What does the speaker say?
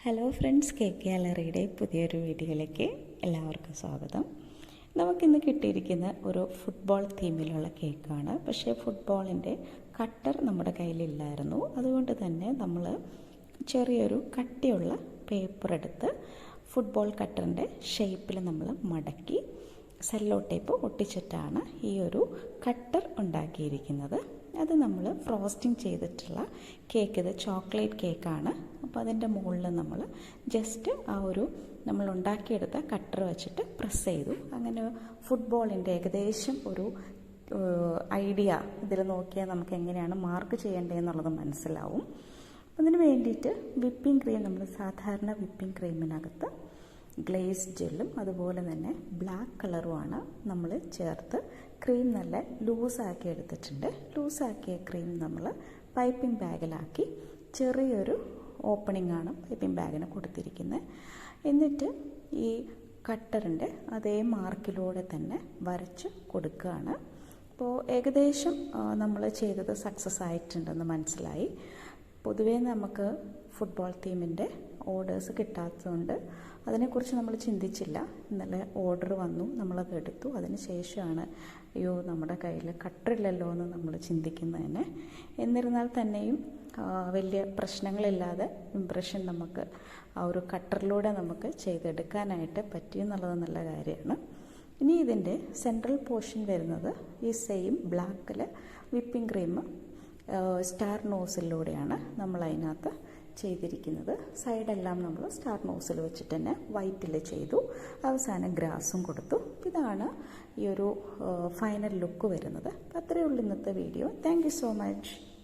Hello friends, cake ഗാലറിയുടെ പുതിയൊരു വീഡിയോയിലേക്ക് എല്ലാവർക്കും സ്വാഗതം. നമുക്കിന്ന് കിട്ടിയിരിക്കുന്ന ഒരു ഫുട്ബോൾ തീമിലുള്ള കേക്കാണ്. പക്ഷേ ഫുട്ബോളിൻ്റെ കട്ടർ നമ്മുടെ കയ്യിലില്ലായിരുന്നു. അതുകൊണ്ട് തന്നെ നമ്മൾ ചെറിയൊരു കട്ടിയുള്ള പേപ്പർ എടുത്ത് ഫുട്ബോൾ കട്ടറിൻ്റെ ഷേപ്പിൽ നമ്മൾ മടക്കി സെല്ലോ ടേപ്പ് ഒട്ടിച്ചിട്ടാണ് ഈ ഒരു കട്ടർ ഉണ്ടാക്കിയിരിക്കുന്നത്. അത് നമ്മൾ ഫ്രോസ്റ്റിംഗ് ചെയ്തിട്ടുള്ള കേക്ക്, ഇത് ചോക്ലേറ്റ് കേക്കാണ്. അപ്പോൾ അതിൻ്റെ മുകളിൽ നമ്മൾ ജസ്റ്റ് നമ്മൾ ഉണ്ടാക്കിയെടുത്ത കട്ടർ വെച്ചിട്ട് പ്രസ് ചെയ്തു. അങ്ങനെ ഫുട്ബോളിൻ്റെ ഏകദേശം ഒരു ഐഡിയ ഇതിൽ നോക്കിയാൽ നമുക്ക് എങ്ങനെയാണ് മാർക്ക് ചെയ്യേണ്ടതെന്നുള്ളത് മനസ്സിലാവും. അതിന് വേണ്ടിയിട്ട് വിപ്പിംഗ് ക്രീം, നമ്മൾ സാധാരണ വിപ്പിംഗ് ക്രീമിനകത്ത് ഗ്ലേസ് ജെല്ലും അതുപോലെ തന്നെ ബ്ലാക്ക് കളറുമാണ് നമ്മൾ ചേർത്ത് ക്രീം നല്ല ലൂസാക്കി എടുത്തിട്ടുണ്ട്. ലൂസാക്കിയ ക്രീം നമ്മൾ പൈപ്പിംഗ് ബാഗിലാക്കി ചെറിയൊരു ഓപ്പണിംഗ് ആണ് പൈപ്പിംഗ് ബാഗിന് കൊടുത്തിരിക്കുന്നത്. എന്നിട്ട് ഈ കട്ടറിൻ്റെ അതേ മാർക്കിലൂടെ തന്നെ വരച്ച് കൊടുക്കുകയാണ്. അപ്പോൾ ഏകദേശം നമ്മൾ ചെയ്തത് സക്സസ് ആയിട്ടുണ്ടെന്ന് മനസ്സിലായി. പൊതുവേ നമുക്ക് ഫുട്ബോൾ തീമിൻ്റെ ഓർഡേഴ്സ് കിട്ടാത്തതുകൊണ്ട് അതിനെക്കുറിച്ച് നമ്മൾ ചിന്തിച്ചില്ല. ഇന്നലെ ഓർഡർ വന്നു, നമ്മളത് എടുത്തു. അതിന് ശേഷമാണ് അയ്യോ നമ്മുടെ കയ്യിൽ കട്ടറില്ലല്ലോ എന്ന് നമ്മൾ ചിന്തിക്കുന്നതിന്. എന്നിരുന്നാൽ തന്നെയും വലിയ പ്രശ്നങ്ങളില്ലാതെ ഇംപ്രഷൻ നമുക്ക് ആ ഒരു കട്ടറിലൂടെ നമുക്ക് ചെയ്തെടുക്കാനായിട്ട് പറ്റിയെന്നുള്ളത് നല്ല കാര്യമാണ്. ഇനി ഇതിൻ്റെ സെൻട്രൽ പോർഷൻ വരുന്നത് ഈ സെയിം ബ്ലാക്കിൽ വിപ്പിംഗ് ക്രീം സ്റ്റാർ നോസിലൂടെയാണ് നമ്മൾ അതിനകത്ത് ചെയ്തിരിക്കുന്നത്. സൈഡെല്ലാം നമ്മൾ സ്റ്റാർ നോസിൽ വെച്ചിട്ട് തന്നെ വൈറ്റിൽ ചെയ്തു. അവസാനം ഗ്രാസും കൊടുത്തു. ഇതാണ് ഈ ഒരു ഫൈനൽ ലുക്ക് വരുന്നത്. അത്രയേ ഉള്ളൂ ഇന്നത്തെ video. Thank you so much.